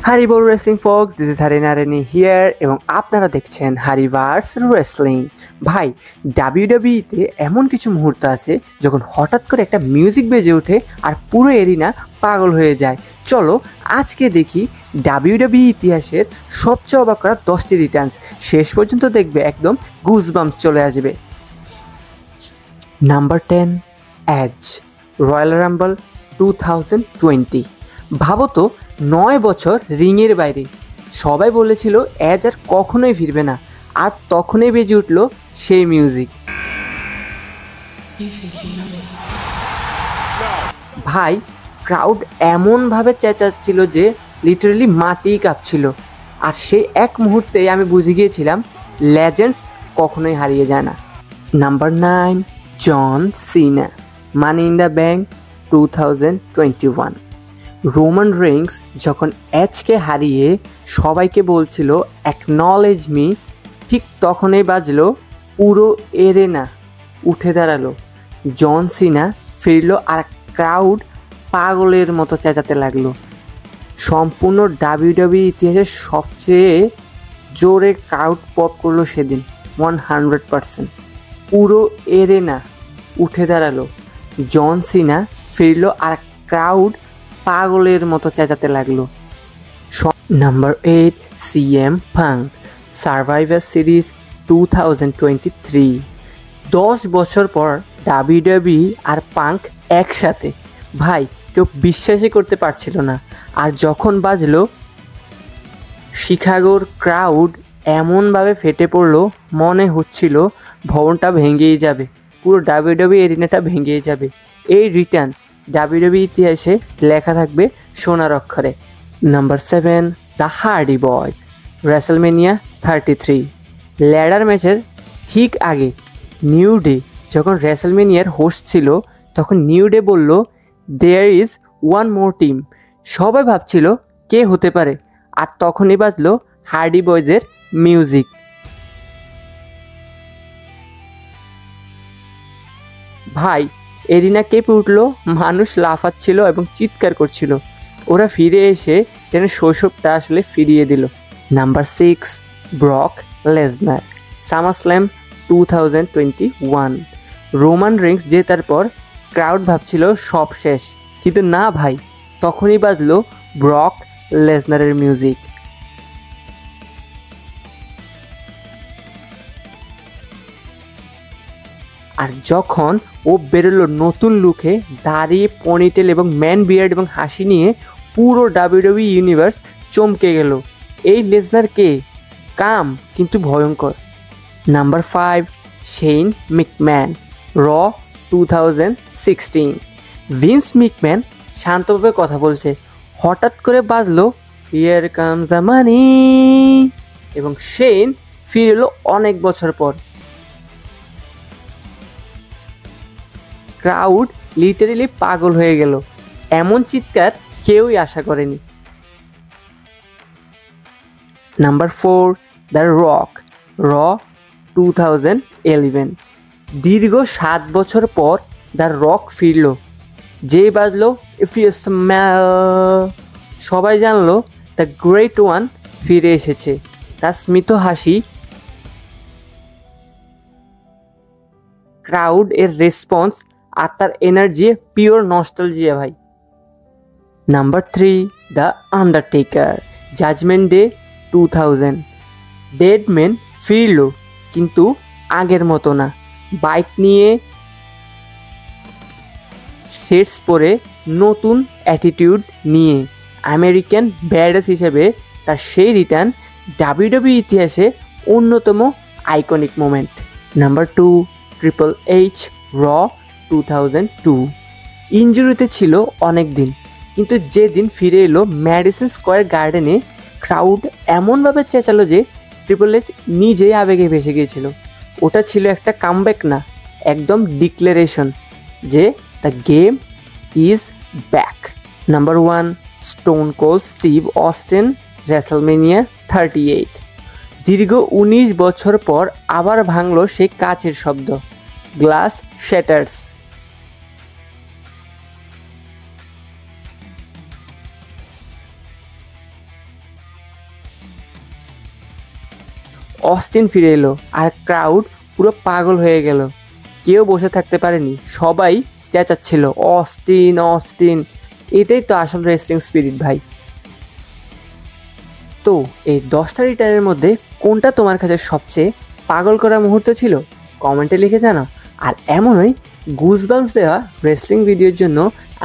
হারিবল wrestling fox, this is হারিনারেনি here এবং আপনারা দেখছেন হারিভার্স রেসলিং। ভাই, ডাব্লিউডাব্লিউইতে এমন কিছু মুহূর্ত আছে যখন হঠাৎ করে একটা মিউজিক বেজে ওঠে আর পুরো এরিনা পাগল হয়ে যায়। চলো আজকে দেখি ডাব্লিউডাব্লিউই ইতিহাসের সবচেয়ে অবাক করা 10টি রিটার্নস। শেষ পর্যন্ত দেখবে একদম গুজবাম্পস চলে আসবে। Number 10, Edge, Royal Rumble 2020। ভাবো তো, 9 বছর রিংয়ের বাইরে। সবাই বলেছিল এজ আর কখনোই ফিরবে না, আর তখনই বেজে উঠল সেই মিউজিক। ভাই, ক্রাউড এমনভাবে চেঁচাচ্ছিল যে লিটারালি মাটিই কাঁপছিল। আর সেই এক মুহূর্তেই আমি বুঝে গিয়েছিলাম লেজেন্ডস কখনোই হারিয়ে যায় না। Number 9, John Cena, money in the bank 2021। Roman Reigns যখন এজকে হারিয়ে সবাইকে বলছিল অ্যাকনলেজ মি, ঠিক তখনই বাজলো পুরো এরেনা উঠে দাঁড়ালো। জন সিনা ফিরলো আর ক্রাউড পাগলের মতো চেঁচাতে লাগলো। সম্পূর্ণ ডাব্লিউডাব্লিউই ইতিহাসের সবচেয়ে জোরে ক্রাউড পপ করলো সেদিন, 100%। পুরো এরেনা উঠে দাঁড়ালো। জন সিনা ফিরলো আর ক্রাউড পাগলের মতো চেঁচাতে লাগলো। Number 8, CM punk, survivor series 2023। 10 বছর পর ডাব্লিউডাব্লিউই আর পাঙ্ক একসাথে। ভাই, কেউ বিশ্বাসই করতে পারছিল না। আর যখন বাজলো, শিকাগোর ক্রাউড এমনভাবে ফেটে পড়লো, মনে হচ্ছিল ভবনটা ভেঙেই যাবে, পুরো ডাব্লিউডাব্লিউই এরিনাটা ভেঙেই যাবে। এই রিটার্ন ডাব্লিউডাব্লিউই ইতিহাসে লেখা থাকবে সোনার অক্ষরে। Number 7, the Hardy Boyz, WrestleMania 33। Ladder ম্যাচের ঠিক আগে নিউ ডে যখন রেসলমেনিয়ার হোস্ট ছিল, তখন নিউ ডে বলল there is one more team. সবাই ভাবছিল কে হতে পারে, আর তখনই বাজলো হার্ডি বয়েজের মিউজিক। ভাই, এরিনা কেঁপে উঠলো, মানুষ লাফাচ্ছিল এবং চিৎকার করছিল। ওরা ফিরে এসে যেন শৈশবটা আসলে ফিরিয়ে দিল। Number 6, Brock Lesnar, SummerSlam 2021। Roman Reigns জেতার পর ক্রাউড ভাবছিল সব শেষ, কিন্তু না ভাই, তখনই বাজলো ব্রক লেসনারের মিউজিক। আর যখন ও বেরোলো নতুন লুকে, দাড়ি, পনিটেল এবং ম্যান বিয়ার্ড এবং হাসি নিয়ে, পুরো ডাব্লিউডাব্লিউই ইউনিভার্স চমকে গেল। এই লেসনার কে? কাম কিন্তু ভয়ঙ্কর। নাম্বার 5, শেন মিকম্যান, র 2016। ভিন্স মিকম্যান শান্তভাবে কথা বলছে, হঠাৎ করে বাজলো হিয়ার কামস দ্য মানি, এবং শেন ফিরে এলো অনেক বছর পর। ক্রাউড লিটারেলি পাগল হয়ে গেল। এমন চিৎকার কেউই আশা করেনি। নাম্বার 4, দ্য রক, র 2011। দীর্ঘ 7 বছর পর দ্য রক ফিরল। যেই বাজলো ইফ ইউ স্মেল, সবাই জানলো দ্য গ্রেট ওয়ান ফিরে এসেছে। তার স্মিত হাসি, ক্রাউড এর রেসপন্স আর তার এনার্জি পিওর নস্টালজিয়া ভাই। Number 3, the Undertaker, Judgment Day 2000। Deadman ফিরল, কিন্তু আগের মতো না। বাইক নিয়ে, শেডস পরে, নতুন অ্যাটিটিউড নিয়ে, আমেরিকান ব্যাডাস হিসেবে তার সেই রিটার্ন ডাব্লিউডাব্লিউই ইতিহাসে অন্যতম iconic moment. Number 2, triple H, র 2002। ইনজুরিতে ছিল অনেক দিন, কিন্তু যেদিন ফিরে এলো ম্যাডিসন স্কোয়ার গার্ডেনে, ক্রাউড এমনভাবে চেঁচালো যে ট্রিপল এইচ নিজেই আবেগে ভেসে গিয়েছিল। ওটা ছিল একটা কামব্যাক না, একদম ডিক্লারেশন যে the game is back. Number 1, Stone Cold Steve Austin, WrestleMania 38। দীর্ঘ 19 বছর পর আবার ভাঙল সেই কাচের শব্দ, গ্লাস শ্যাটার্স। অস্টিন ফিরে এলো আর ক্রাউড পুরো পাগল হয়ে গেল। কেউ বসে থাকতে পারেনি, সবাই চেঁচাচ্ছিল অস্টিন অস্টিন। এটাই তো আসল রেসলিং স্পিরিট ভাই। তো এই 10টা রিটার্নের মধ্যে কোনটা তোমার কাছে সবচেয়ে পাগল করা মুহূর্ত ছিল কমেন্টে লিখে জানাও। আর এমনই গুজবাম্পস দেওয়া রেসলিং ভিডিওর জন্য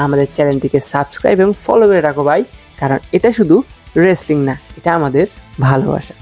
আমাদের চ্যানেলটিকে সাবস্ক্রাইব এবং ফলো করে রাখো ভাই, কারণ এটা শুধু রেসলিং না, এটা আমাদের ভালোবাসা।